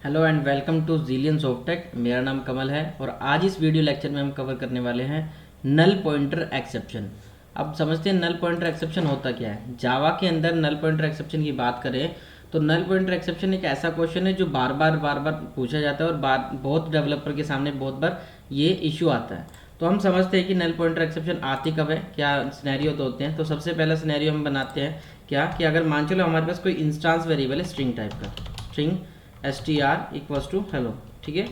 Hello and welcome to Zillion Softtech. मेरा नाम कमल है और आज इस वीडियो लेक्चर में हम कवर करने वाले हैं नल पॉइंटर एक्सेप्शन। अब समझते हैं नल पॉइंटर एक्सेप्शन होता क्या है। जावा के अंदर नल पॉइंटर एक्सेप्शन की बात करें तो नल पॉइंटर एक्सेप्शन एक ऐसा क्वेश्चन है जो बार बार पूछा जाता है और बहुत डेवलपर के सामने बहुत बार ये इशू आता है। तो हम समझते हैं कि नल पॉइंटर एक्सेप्शन आती कब है, क्या सिनेरियो तो होते हैं। तो सबसे पहला सिनेरियो हम बनाते हैं क्या कि अगर मान चलो हमारे पास कोई इंस्टांस वेरिएबल है स्ट्रिंग टाइप का, string str equals to hello, ठीक है।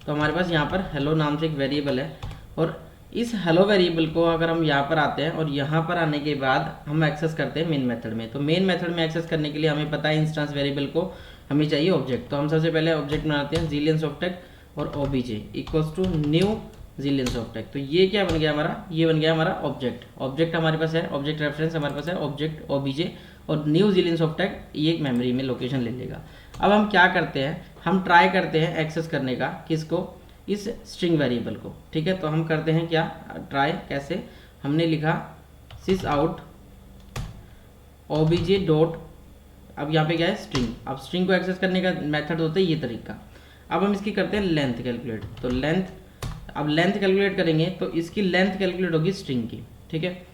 तो हमारे पास यहाँ पर हेलो नाम से एक वेरिएबल है और इस हेलो वेरिएबल को अगर हम यहाँ पर आते हैं और यहाँ पर आने के बाद हम एक्सेस करते हैं मेन मेथड में। तो मेन मेथड में एक्सेस करने के लिए हमें पता है इंस्टेंस वेरिएबल को हमें चाहिए ऑब्जेक्ट। तो हम सबसे पहले ऑब्जेक्ट बनाते हैं ज़िलियन सॉफ्टटेक और obj equals to new Zillion Softtech. तो ये क्या बन गया हमारा, ये बन गया हमारा ऑब्जेक्ट हमारे पास है, ऑब्जेक्ट रेफरेंस हमारे पास है ऑब्जेक्ट obj और न्यू ज़िलियन सॉफ्टटेक ये एक मेमोरी में लोकेशन ले लेगा। अब हम क्या करते हैं, हम ट्राई करते हैं एक्सेस करने का किसको, इस स्ट्रिंग वेरिएबल को, ठीक है। तो हम करते हैं क्या, ट्राई कैसे, हमने लिखा सिस आउट obj डॉट, अब यहाँ पे क्या है स्ट्रिंग। अब स्ट्रिंग को एक्सेस करने का मेथड होता है ये तरीका। अब हम इसकी करते हैं लेंथ कैलकुलेट। तो लेंथ, अब लेंथ कैलकुलेट करेंगे तो इसकी लेंथ कैलकुलेट होगी स्ट्रिंग की, ठीक है।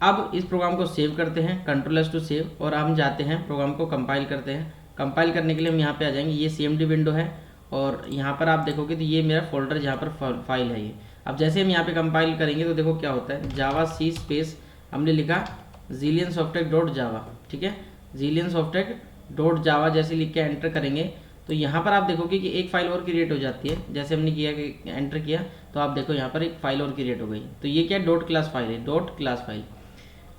अब इस प्रोग्राम को सेव करते हैं, कंट्रोल टू सेव, और हम जाते हैं प्रोग्राम को कंपाइल करते हैं। कंपाइल करने के लिए हम यहाँ पे आ जाएंगे, ये CMD विंडो है और यहाँ पर आप देखोगे तो ये मेरा फोल्डर जहाँ पर फाइल है ये। अब जैसे हम यहाँ पे कंपाइल करेंगे तो देखो क्या होता है, जावा सी स्पेस हमने लिखा ज़िलियन सॉफ्टटेक डॉट जावा, ठीक है। ज़िलियन सॉफ्टटेक डॉट जावा जैसे लिख के एंटर करेंगे तो यहाँ पर आप देखोगे कि एक फाइल और क्रिएट हो जाती है। जैसे हमने किया कि एंटर किया तो आप देखो यहाँ पर एक फाइल और क्रिएट हो गई। तो ये क्या डॉट क्लास फाइल है, डॉट क्लास फाइल।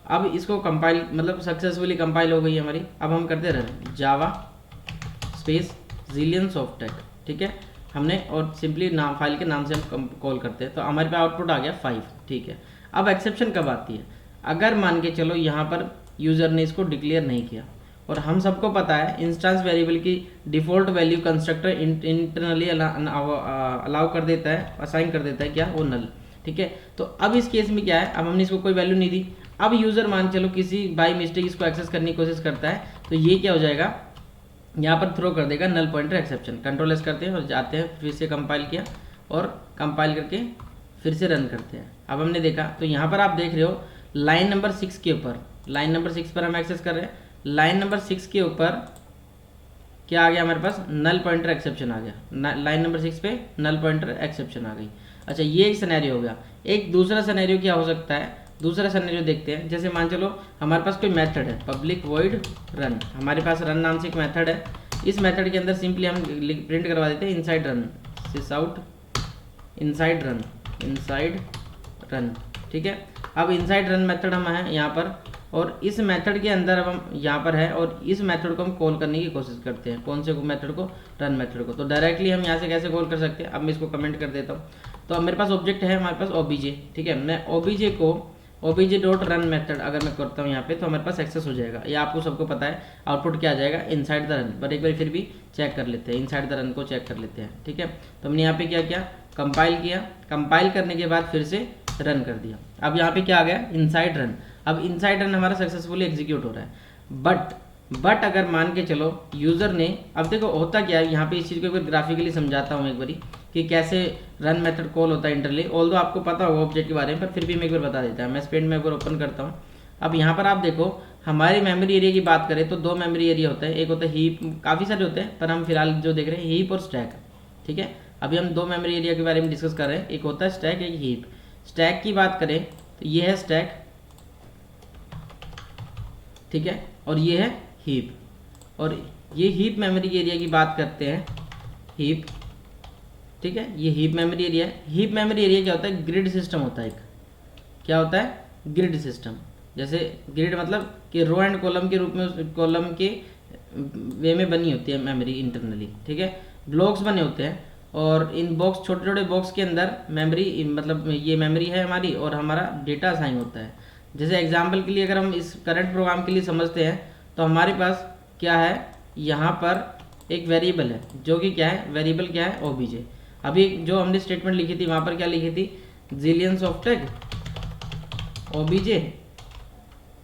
अब इसको कंपाइल मतलब सक्सेसफुली कंपाइल हो गई हमारी। अब हम करते रन जावा स्पेस ज़िलियन सॉफ्टटेक, ठीक है हमने, और सिंपली नाम फाइल के नाम से हम कॉल करते हैं। तो हमारे पे आउटपुट आ गया 5, ठीक है। अब एक्सेप्शन कब आती है, अगर मान के चलो यहाँ पर यूज़र ने इसको डिक्लेयर नहीं किया और हम सबको पता है इंस्टेंस वेरिएबल की default value constructor internally allow कर देता है, असाइन कर देता है क्या, वो नल, ठीक है। तो अब इस केस में क्या है, अब हमने इसको कोई वैल्यू नहीं दी। अब यूज़र मान चलो किसी बाई मिस्टेक इसको एक्सेस करने की कोशिश करता है तो ये क्या हो जाएगा, यहाँ पर थ्रो कर देगा null pointer exception. Control S करते हैं और जाते हैं, फिर से कंपाइल किया और कंपाइल करके फिर से रन करते हैं। अब हमने देखा तो यहाँ पर आप देख रहे हो लाइन नंबर 6 के ऊपर, लाइन नंबर 6 पर हम एक्सेस कर रहे हैं। लाइन नंबर 6 के ऊपर क्या आ गया हमारे पास, नल पॉइंटर एक्सेप्शन आ गया। लाइन नंबर 6 पे नल पॉइंटर एक्सेप्शन आ गई। अच्छा ये एक सिनेरियो हो गया। एक दूसरा सिनेरियो क्या हो सकता है, दूसरा सिनेरियो देखते हैं। जैसे मान चलो हमारे पास कोई मेथड है पब्लिक वॉइड रन, हमारे पास रन नाम से एक मेथड है। इस मेथड के अंदर सिंपली हम प्रिंट करवा देते हैं inside run, sys out inside run, inside run, ठीक है। अब इनसाइड रन मेथड हम हैं यहाँ पर और इस मेथड के अंदर अब हम यहाँ पर है और इस मेथड को हम कॉल करने की कोशिश करते हैं। कौन से मेथड को, रन मेथड को। तो डायरेक्टली हम यहाँ से कैसे कॉल कर सकते हैं, अब मैं इसको कमेंट कर देता हूँ। तो अब मेरे पास ऑब्जेक्ट है हमारे पास obj, ठीक है। मैं obj को obj डॉट रन मेथड अगर मैं करता हूँ यहाँ पे तो हमारे पास एक्सेस हो जाएगा। ये आपको सबको पता है, आउटपुट क्या आ जाएगा, इनसाइड द रन। पर एक बार फिर भी चेक कर लेते हैं, इनसाइड द रन को चेक कर लेते हैं, ठीक है। तो हमने यहाँ पे क्या किया, कंपाइल किया, कंपाइल करने के बाद फिर से रन कर दिया। अब यहाँ पे क्या आ गया, इनसाइड रन। अब इनसाइड रन हमारा सक्सेसफुली एग्जीक्यूट हो रहा है। बट अगर मान के चलो यूज़र ने, अब देखो होता क्या है यहाँ पे, इस चीज़ को एक बार ग्राफिकली समझाता हूँ एक बारी कि कैसे रन मेथड कॉल होता है इंटरली। ऑल्दो आपको पता होगा ऑब्जेक्ट के बारे में, पर फिर भी मैं एक बार बता देता हूँ। मैं स्पेंड में एक बार ओपन करता हूँ। अब यहाँ पर आप देखो हमारी मेमोरी एरिया की बात करें तो 2 मेमोरी एरिया होता है, एक होता है हीप, काफ़ी सारे होते हैं पर हम फिलहाल जो देख रहे हैं हीप और स्टैक, ठीक है। अभी हम 2 मेमोरी एरिया के बारे में डिस्कस कर रहे हैं, एक होता है स्टैक, एक हीप। स्टैक की बात करें तो ये है स्टैक, ठीक है, और ये है हीप। और ये हीप मेमोरी एरिया की बात करते हैं, हीप, ठीक है, ये हीप मेमोरी एरिया है। हीप मेमोरी एरिया क्या होता है, ग्रिड सिस्टम होता है एक, क्या होता है, ग्रिड सिस्टम। जैसे ग्रिड मतलब कि रो एंड कॉलम के रूप में, कॉलम के वे में बनी होती है मेमोरी इंटरनली, ठीक है। ब्लॉक्स बने होते हैं और इन बॉक्स, छोटे छोटे बॉक्स के अंदर मेमोरी, मतलब ये मेमोरी है हमारी और हमारा डेटा असाइन होता है। जैसे एग्जाम्पल के लिए अगर हम इस करंट प्रोग्राम के लिए समझते हैं तो हमारे पास क्या है, यहाँ पर एक वेरिएबल है जो कि क्या है, वेरिएबल क्या है, obj। अभी जो हमने स्टेटमेंट लिखी थी वहाँ पर क्या लिखी थी, Zillion Softtech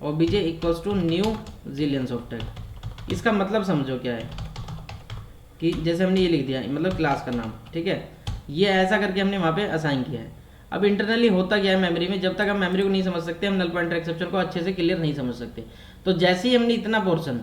obj equals to new Zillion Softtech. इसका मतलब समझो क्या है, कि जैसे हमने ये लिख दिया मतलब क्लास का नाम, ठीक है, ये ऐसा करके हमने वहाँ पे असाइन किया है। अब इंटरनली होता क्या है मेमोरी में, जब तक हम मेमोरी को नहीं समझ सकते हम नल पॉइंटर एक्सेप्शन को अच्छे से क्लियर नहीं समझ सकते। तो जैसे ही हमने इतना पोर्शन,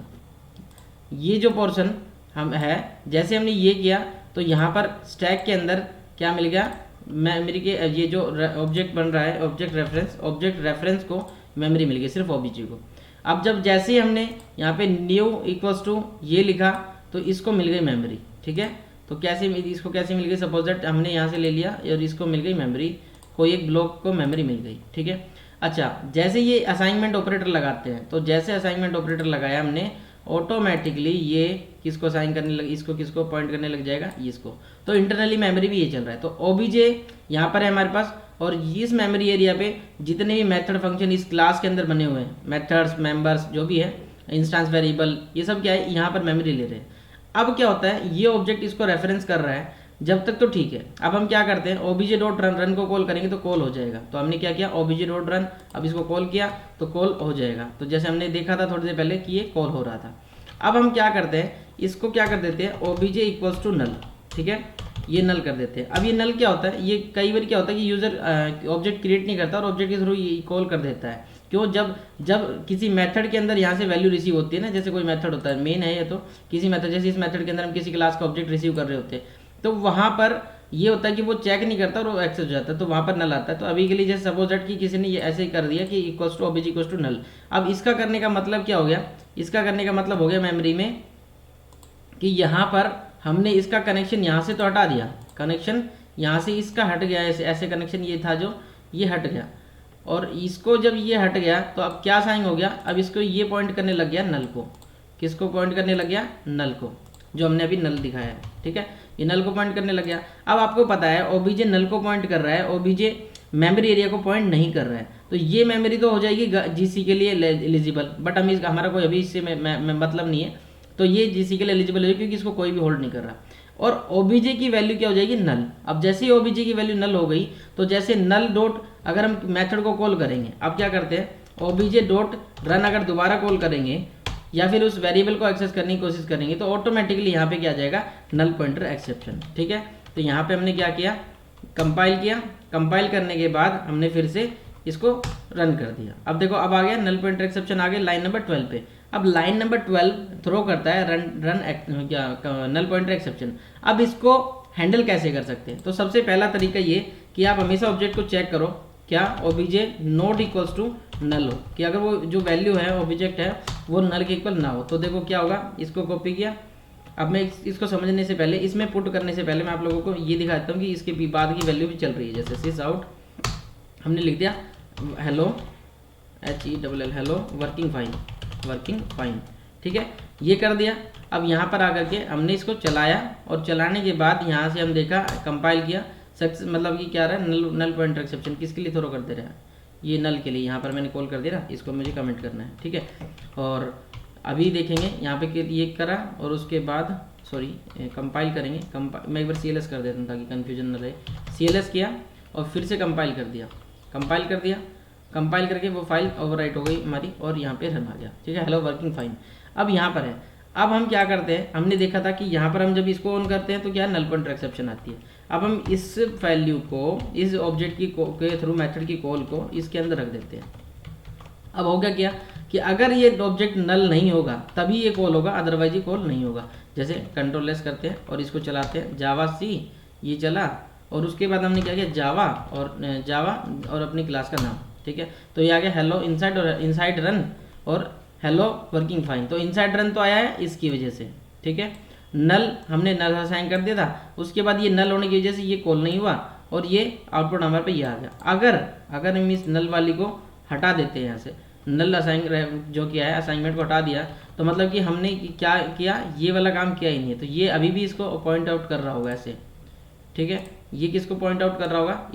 ये जो पोर्शन हम है, जैसे हमने ये किया तो यहाँ पर स्टैक के अंदर क्या मिल गया, मेमोरी के ये जो ऑब्जेक्ट बन रहा है ऑब्जेक्ट रेफरेंस को मेमोरी मिल गई सिर्फ ओबीजे को। अब जब जैसे ही हमने यहाँ पे न्यू इक्वल्स टू ये लिखा तो इसको मिल गई मेमोरी, ठीक है। तो कैसे इसको कैसे मिल गई, सपोज दैट हमने यहाँ से ले लिया और इसको मिल गई मेमोरी, कोई एक ब्लॉक को मेमोरी मिल गई, ठीक है। अच्छा, जैसे ये असाइनमेंट ऑपरेटर लगाते हैं, तो जैसे असाइनमेंट ऑपरेटर लगाया हमने, ऑटोमेटिकली ये किसको असाइन करने लग, इसको किसको पॉइंट करने लग जाएगा, इसको। तो इंटरनली मेमोरी भी ये चल रहा है। तो ओबीजे यहाँ पर है हमारे पास, और इस मेमोरी एरिया पे जितने भी मेथड फंक्शन इस क्लास के अंदर बने हुए हैं, मेथड्स, मेंबर्स जो भी है, इंस्टेंस वेरिएबल, ये सब क्या है, यहाँ पर मेमोरी ले रहे हैं। अब क्या होता है, ये ऑब्जेक्ट इसको रेफरेंस कर रहा है, जब तक तो ठीक है। अब हम क्या करते हैं, ओबीजे डॉट रन, रन को कॉल करेंगे तो कॉल हो जाएगा। तो हमने क्या किया, ओबीजे डॉट रन, अब इसको कॉल किया तो कॉल हो जाएगा। तो जैसे हमने देखा था थोड़ी देर पहले कि ये कॉल हो रहा था। अब हम क्या करते हैं, इसको क्या कर देते हैं, ओबीजे इक्वल्स टू नल, ठीक है, ये नल कर देते हैं। अब ये नल क्या होता है, ये कई बार क्या होता है कि यूजर ऑब्जेक्ट क्रिएट नहीं करता और ऑब्जेक्ट के थ्रू ये कॉल कर देता है। क्यों, जब किसी मेथड के अंदर यहाँ से वैल्यू रिसीव होती है ना, जैसे कोई मेथड होता है, मेन है ये, तो किसी मेथड, जैसे इस मेथड के अंदर हम किसी क्लास का ऑब्जेक्ट रिसीव कर रहे होते हैं, तो वहाँ पर ये होता है कि वो चेक नहीं करता और वो एक्सेस हो जाता है, तो वहाँ पर नल आता है। तो अभी के लिए जैसे सपोज दैट कि किसी ने ये ऐसे ही कर दिया कि equals to OBJ equals to null. अब इसका करने का मतलब क्या हो गया, इसका करने का मतलब हो गया मेमोरी में कि यहाँ पर हमने इसका कनेक्शन यहाँ से तो हटा दिया, कनेक्शन यहाँ से इसका हट गया, ऐसे कनेक्शन ये था जो, ये हट गया, और इसको जब ये हट गया तो अब क्या साइन हो गया, अब इसको ये पॉइंट करने लग गया नल को। किसको पॉइंट करने लग गया, नल को, जो हमने अभी नल दिखाया है, ठीक है, ये नल को पॉइंट करने लग गया। अब आपको पता है ओबीजे नल को पॉइंट कर रहा है, ओबीजे मेमोरी एरिया को पॉइंट नहीं कर रहा है, तो ये मेमोरी तो हो जाएगी जीसी के लिए एलिजिबल, बट हम हमारा कोई अभी इससे मतलब नहीं है, तो ये जीसी के लिए एलिजिबल है क्योंकि इसको कोई भी होल्ड नहीं कर रहा। और ओबीजे की वैल्यू क्या हो जाएगी, नल। अब जैसे ही ओबीजे की वैल्यू नल हो गई तो जैसे नल डॉट, अगर हम मेथड को कॉल करेंगे, अब क्या करते हैं, ओबीजे डॉट रन अगर दोबारा कॉल करेंगे या फिर उस वेरिएबल को एक्सेस करने की कोशिश करेंगे तो ऑटोमेटिकली यहाँ पे क्या आ जाएगा, नल पॉइंटर एक्सेप्शन, ठीक है। तो यहाँ पे हमने क्या किया, कंपाइल किया, कंपाइल करने के बाद हमने फिर से इसको रन कर दिया। अब देखो, अब आ गया नल पॉइंटर एक्सेप्शन, आ गया लाइन नंबर 12 पे। अब लाइन नंबर 12 थ्रो करता है क्या नल पॉइंटर एक्सेप्शन। अब इसको हैंडल कैसे कर सकते हैं, तो सबसे पहला तरीका ये कि आप हमेशा ऑब्जेक्ट को चेक करो क्या OBJ not equals to null हो, कि अगर वो जो वैल्यू है ऑब्जेक्ट है वो नल के इक्वल ना हो। तो देखो क्या होगा, इसको कॉपी किया। अब मैं इसको समझने से पहले, इसमें पुट करने से पहले मैं आप लोगों को ये दिखाता हूँ कि इसके बाद की वैल्यू भी चल रही है। जैसे सिस आउट हमने लिख दिया hello, HELL hello, working fine, ठीक है, ये कर दिया। अब यहाँ पर आकर के हमने इसको चलाया और चलाने के बाद यहाँ से हम देखा, कंपाइल किया, सक्सेस, मतलब कि क्या रहा है, नल पॉइंटर एक्सेप्शन किसके लिए थ्रो कर दे रहा है, ये नल के लिए। यहाँ पर मैंने कॉल कर दिया, इसको मुझे कमेंट करना है, ठीक है। और अभी देखेंगे यहाँ पे ये करा और उसके बाद कंपाइल करेंगे। मैं एक बार CLS कर देता हूँ ताकि कन्फ्यूजन न रहे। CLS किया और फिर से कंपाइल कर दिया, कंपाइल करके वो फाइल ओवरराइट हो गई हमारी और यहाँ पे रन आ गया, ठीक है, हेलो वर्किंग फाइन। अब यहाँ पर है, अब हम क्या करते हैं, हमने देखा था कि यहाँ पर हम जब इसको ऑन करते हैं तो क्या नल पॉइंटर एक्सेप्शन आती है। अब हम इस वैल्यू को, इस ऑब्जेक्ट के थ्रू मेथड की कॉल को इसके अंदर रख देते हैं। अब होगा क्या कि अगर ये ऑब्जेक्ट नल नहीं होगा तभी ये कॉल होगा, अदरवाइज ये कॉल नहीं होगा। जैसे कंट्रोल-S करते हैं और इसको चलाते हैं, जावा C, ये चला, और उसके बाद हमने क्या किया, जावा और अपनी क्लास का नाम, ठीक है। तो ये आ गया हेलो इनसाइड रन और हेलो वर्किंग फाइन। तो इनसाइड रन तो आया है इसकी वजह से, ठीक है। नल हमने नल असाइन कर दिया था, उसके बाद ये नल होने की वजह से ये कॉल नहीं हुआ और ये आउटपुट हमारे पे ये आ गया। अगर हम इस नल वाली को हटा देते हैं, यहाँ से नल असाइन जो किया है, असाइनमेंट को हटा दिया, तो मतलब कि हमने क्या किया, ये वाला काम किया ही नहीं है। तो ये अभी भी इसको पॉइंट आउट कर रहा होगा ऐसे, ठीक है। ये किसको पॉइंट आउट कर रहा होगा,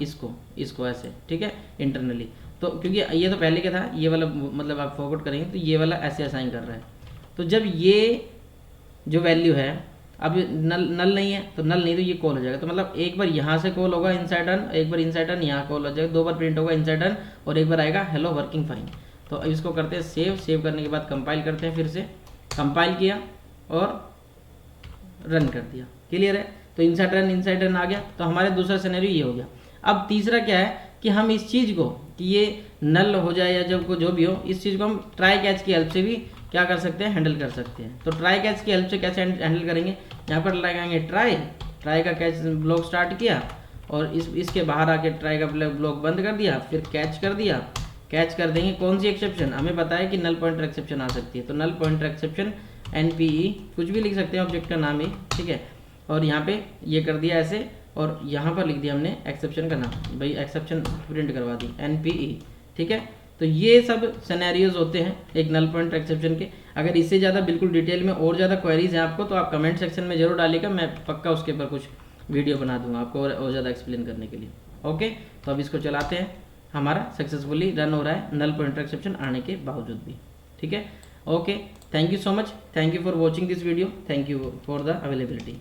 इसको ऐसे, ठीक है, इंटरनली। तो क्योंकि ये तो पहले क्या था, ये वाला मतलब आप फॉरवर्ड करेंगे तो ये वाला ऐसे असाइन कर रहा है। तो जब ये जो वैल्यू है, अब नल नहीं है, तो नल नहीं तो ये कॉल हो जाएगा। तो मतलब एक बार यहाँ से कॉल होगा इनसाइड रन, एक बार इनसाइड रन यहाँ कॉल हो जाएगा, 2 बार प्रिंट होगा इनसाइड रन और एक बार आएगा हेलो वर्किंग फाइन। तो अब इसको करते हैं सेव करने के बाद कंपाइल करते हैं, फिर से कंपाइल किया और रन कर दिया। क्लियर है? तो इनसाइड रन आ गया। तो हमारे दूसरा सिनेरियो ये हो गया। अब तीसरा क्या है कि हम इस चीज़ को कि ये नल हो जाए या जब जो भी हो, इस चीज़ को हम ट्राई कैच की हेल्प से भी क्या कर सकते हैं, हैंडल कर सकते हैं। तो ट्राई कैच की हेल्प से कैसे हैंडल करेंगे, यहाँ पर लगाएंगे ट्राई का कैच ब्लॉक स्टार्ट किया और इसके बाहर आके ट्राई का ब्लॉक बंद कर दिया, फिर कैच कर दिया। कैच कर देंगे कौन सी एक्सेप्शन, हमें पता है कि नल पॉइंटर एक्सेप्शन आ सकती है, तो नल पॉइंटर एक्सेप्शन NPE कुछ भी लिख सकते हैं ऑब्जेक्ट का नाम ही, ठीक है। और यहाँ पे ये कर दिया ऐसे, और यहाँ पर लिख दिया हमने एक्सेप्शन का नाम, भाई एक्सेप्शन प्रिंट करवा दी NPE, ठीक है। तो ये सब सिनेरियोज होते हैं एक नल पॉइंटर एक्सेप्शन के। अगर इससे ज़्यादा बिल्कुल डिटेल में और ज़्यादा क्वेरीज हैं आपको, तो आप कमेंट सेक्शन में जरूर डालिएगा, मैं पक्का उसके ऊपर कुछ वीडियो बना दूंगा आपको और ज़्यादा एक्सप्लेन करने के लिए। ओके, तो अब इसको चलाते हैं। हमारा सक्सेसफुली रन हो रहा है नल पॉइंटर एक्सेप्शन आने के बावजूद भी, ठीक है। Okay, thank you so much, thank you for watching this video, thank you for the availability.